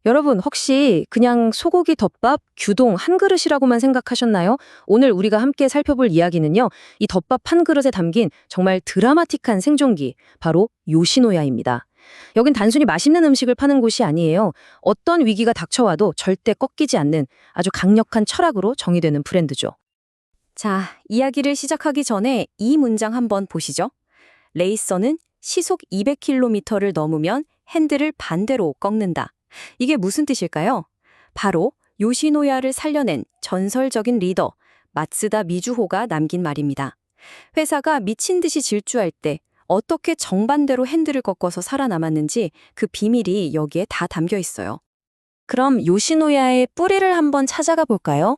여러분, 혹시 그냥 소고기 덮밥, 규동 한 그릇이라고만 생각하셨나요? 오늘 우리가 함께 살펴볼 이야기는요, 이 덮밥 한 그릇에 담긴 정말 드라마틱한 생존기, 바로 요시노야입니다. 여긴 단순히 맛있는 음식을 파는 곳이 아니에요. 어떤 위기가 닥쳐와도 절대 꺾이지 않는 아주 강력한 철학으로 정의되는 브랜드죠. 자, 이야기를 시작하기 전에 이 문장 한번 보시죠. 레이서는 시속 200km를 넘으면 핸들을 반대로 꺾는다. 이게 무슨 뜻일까요? 바로 요시노야를 살려낸 전설적인 리더 마츠다 미주호가 남긴 말입니다. 회사가 미친 듯이 질주할 때 어떻게 정반대로 핸들을 꺾어서 살아남았는지 그 비밀이 여기에 다 담겨 있어요. 그럼 요시노야의 뿌리를 한번 찾아가 볼까요?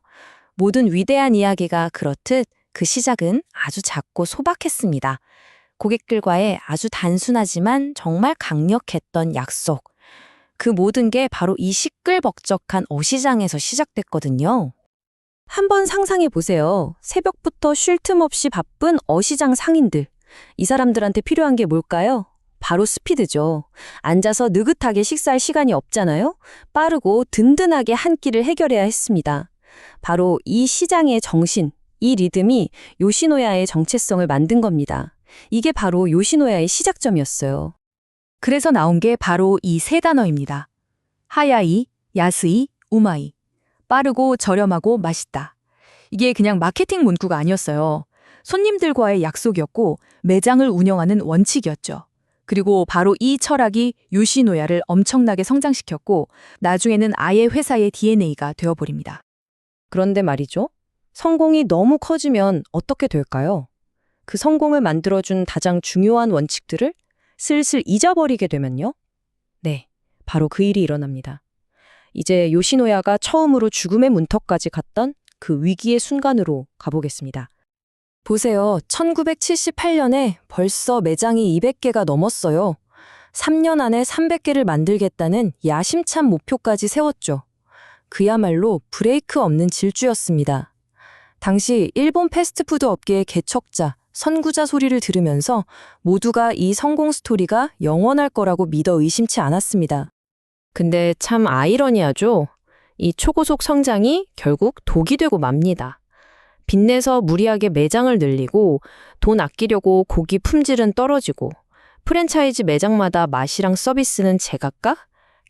모든 위대한 이야기가 그렇듯 그 시작은 아주 작고 소박했습니다. 고객들과의 아주 단순하지만 정말 강력했던 약속. 그 모든 게 바로 이 시끌벅적한 어시장에서 시작됐거든요. 한번 상상해 보세요. 새벽부터 쉴 틈 없이 바쁜 어시장 상인들. 이 사람들한테 필요한 게 뭘까요? 바로 스피드죠. 앉아서 느긋하게 식사할 시간이 없잖아요. 빠르고 든든하게 한 끼를 해결해야 했습니다. 바로 이 시장의 정신, 이 리듬이 요시노야의 정체성을 만든 겁니다. 이게 바로 요시노야의 시작점이었어요. 그래서 나온 게 바로 이 세 단어입니다. 하야이, 야스이, 우마이. 빠르고 저렴하고 맛있다. 이게 그냥 마케팅 문구가 아니었어요. 손님들과의 약속이었고 매장을 운영하는 원칙이었죠. 그리고 바로 이 철학이 요시노야를 엄청나게 성장시켰고 나중에는 아예 회사의 DNA가 되어버립니다. 그런데 말이죠. 성공이 너무 커지면 어떻게 될까요? 그 성공을 만들어준 가장 중요한 원칙들을 슬슬 잊어버리게 되면요? 네, 바로 그 일이 일어납니다. 이제 요시노야가 처음으로 죽음의 문턱까지 갔던 그 위기의 순간으로 가보겠습니다. 보세요. 1978년에 벌써 매장이 200개가 넘었어요. 3년 안에 300개를 만들겠다는 야심찬 목표까지 세웠죠. 그야말로 브레이크 없는 질주였습니다. 당시 일본 패스트푸드 업계의 개척자, 선구자 소리를 들으면서 모두가 이 성공 스토리가 영원할 거라고 믿어 의심치 않았습니다. 근데 참 아이러니하죠? 이 초고속 성장이 결국 독이 되고 맙니다. 빚내서 무리하게 매장을 늘리고 돈 아끼려고 고기 품질은 떨어지고 프랜차이즈 매장마다 맛이랑 서비스는 제각각?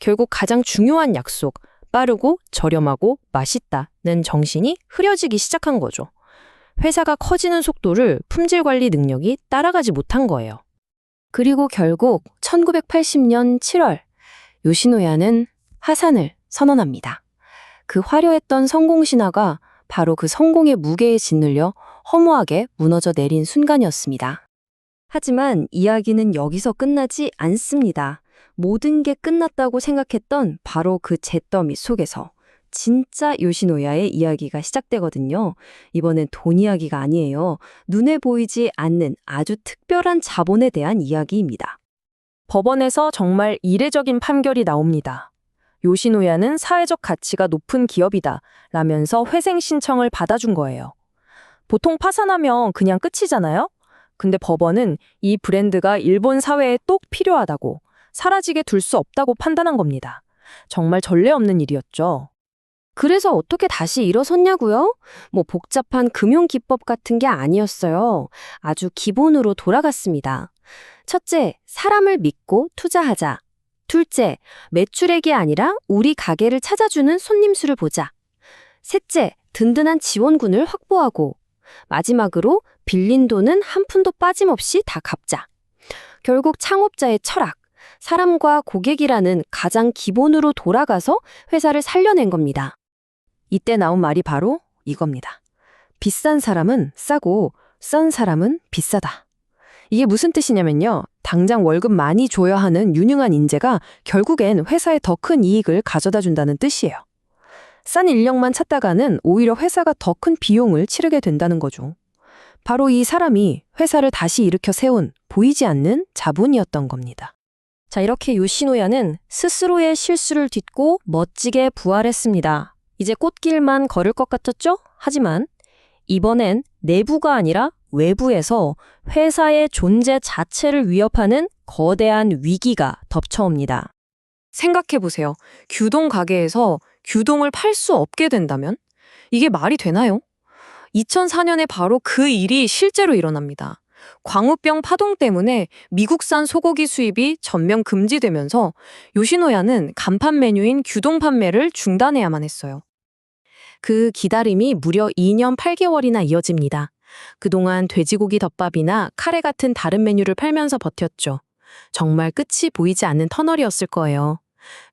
결국 가장 중요한 약속, 빠르고 저렴하고 맛있다는 정신이 흐려지기 시작한 거죠. 회사가 커지는 속도를 품질 관리 능력이 따라가지 못한 거예요. 그리고 결국 1980년 7월 요시노야는 하산을 선언합니다. 그 화려했던 성공 신화가 바로 그 성공의 무게에 짓눌려 허무하게 무너져 내린 순간이었습니다. 하지만 이야기는 여기서 끝나지 않습니다. 모든 게 끝났다고 생각했던 바로 그 잿더미 속에서 진짜 요시노야의 이야기가 시작되거든요. 이번엔 돈 이야기가 아니에요. 눈에 보이지 않는 아주 특별한 자본에 대한 이야기입니다. 법원에서 정말 이례적인 판결이 나옵니다. 요시노야는 사회적 가치가 높은 기업이다 라면서 회생 신청을 받아준 거예요. 보통 파산하면 그냥 끝이잖아요? 근데 법원은 이 브랜드가 일본 사회에 꼭 필요하다고, 사라지게 둘 수 없다고 판단한 겁니다. 정말 전례 없는 일이었죠. 그래서 어떻게 다시 일어섰냐고요? 복잡한 금융 기법 같은 게 아니었어요. 아주 기본으로 돌아갔습니다. 첫째, 사람을 믿고 투자하자. 둘째, 매출액이 아니라 우리 가게를 찾아주는 손님 수를 보자. 셋째, 든든한 지원군을 확보하고. 마지막으로 빌린 돈은 한 푼도 빠짐없이 다 갚자. 결국 창업자의 철학, 사람과 고객이라는 가장 기본으로 돌아가서 회사를 살려낸 겁니다. 이때 나온 말이 바로 이겁니다. 비싼 사람은 싸고 싼 사람은 비싸다. 이게 무슨 뜻이냐면요. 당장 월급 많이 줘야 하는 유능한 인재가 결국엔 회사에 더 큰 이익을 가져다 준다는 뜻이에요. 싼 인력만 찾다가는 오히려 회사가 더 큰 비용을 치르게 된다는 거죠. 바로 이 사람이 회사를 다시 일으켜 세운 보이지 않는 자본이었던 겁니다. 자, 이렇게 요시노야는 스스로의 실수를 딛고 멋지게 부활했습니다. 이제 꽃길만 걸을 것 같았죠? 하지만 이번엔 내부가 아니라 외부에서 회사의 존재 자체를 위협하는 거대한 위기가 덮쳐옵니다. 생각해보세요. 규동 가게에서 규동을 팔 수 없게 된다면? 이게 말이 되나요? 2004년에 바로 그 일이 실제로 일어납니다. 광우병 파동 때문에 미국산 소고기 수입이 전면 금지되면서 요시노야는 간판 메뉴인 규동 판매를 중단해야만 했어요. 그 기다림이 무려 2년 8개월이나 이어집니다. 그동안 돼지고기 덮밥이나 카레 같은 다른 메뉴를 팔면서 버텼죠. 정말 끝이 보이지 않는 터널이었을 거예요.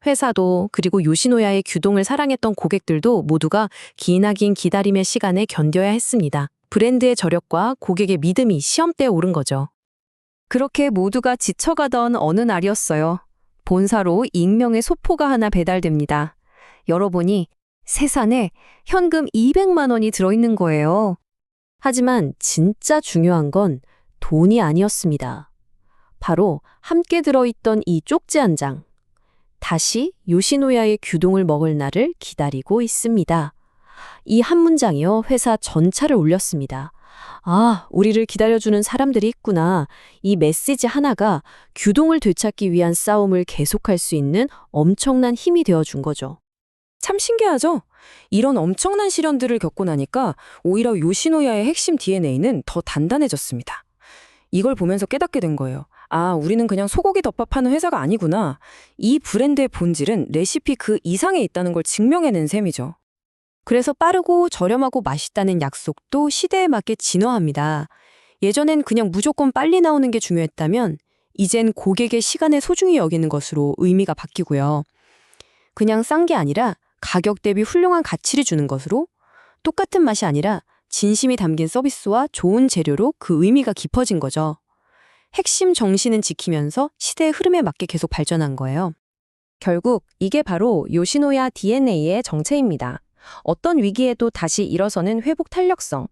회사도 그리고 요시노야의 규동을 사랑했던 고객들도 모두가 기나 긴 기다림의 시간에 견뎌야 했습니다. 브랜드의 저력과 고객의 믿음이 시험대에 오른 거죠. 그렇게 모두가 지쳐가던 어느 날이었어요. 본사로 익명의 소포가 하나 배달됩니다. 열어보니 세산에 현금 200만 원이 들어있는 거예요. 하지만 진짜 중요한 건 돈이 아니었습니다. 바로 함께 들어있던 이 쪽지 한 장. 다시 요시노야의 규동을 먹을 날을 기다리고 있습니다. 이 한 문장이요, 회사 전차를 울렸습니다. 아, 우리를 기다려주는 사람들이 있구나. 이 메시지 하나가 규동을 되찾기 위한 싸움을 계속할 수 있는 엄청난 힘이 되어준 거죠. 참 신기하죠? 이런 엄청난 시련들을 겪고 나니까 오히려 요시노야의 핵심 DNA는 더 단단해졌습니다. 이걸 보면서 깨닫게 된 거예요. 아, 우리는 그냥 소고기 덮밥 하는 회사가 아니구나. 이 브랜드의 본질은 레시피 그 이상에 있다는 걸 증명해낸 셈이죠. 그래서 빠르고 저렴하고 맛있다는 약속도 시대에 맞게 진화합니다. 예전엔 그냥 무조건 빨리 나오는 게 중요했다면 이젠 고객의 시간을 소중히 여기는 것으로 의미가 바뀌고요. 그냥 싼 게 아니라 가격 대비 훌륭한 가치를 주는 것으로, 똑같은 맛이 아니라 진심이 담긴 서비스와 좋은 재료로 그 의미가 깊어진 거죠. 핵심 정신은 지키면서 시대의 흐름에 맞게 계속 발전한 거예요. 결국 이게 바로 요시노야 DNA의 정체입니다. 어떤 위기에도 다시 일어서는 회복 탄력성,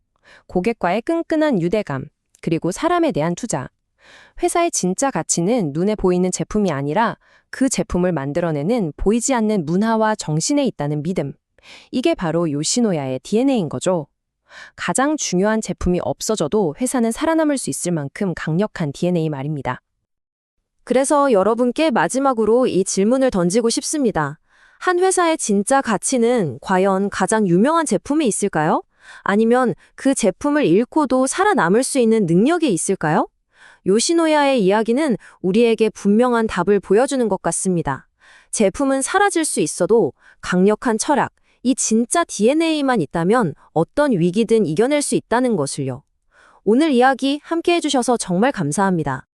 고객과의 끈끈한 유대감, 그리고 사람에 대한 투자. 회사의 진짜 가치는 눈에 보이는 제품이 아니라 그 제품을 만들어내는 보이지 않는 문화와 정신에 있다는 믿음. 이게 바로 요시노야의 DNA인 거죠. 가장 중요한 제품이 없어져도 회사는 살아남을 수 있을 만큼 강력한 DNA 말입니다. 그래서 여러분께 마지막으로 이 질문을 던지고 싶습니다. 한 회사의 진짜 가치는 과연 가장 유명한 제품에 있을까요? 아니면 그 제품을 잃고도 살아남을 수 있는 능력이 있을까요? 요시노야의 이야기는 우리에게 분명한 답을 보여주는 것 같습니다. 제품은 사라질 수 있어도 강력한 철학, 이 진짜 DNA만 있다면 어떤 위기든 이겨낼 수 있다는 것을요. 오늘 이야기 함께 해주셔서 정말 감사합니다.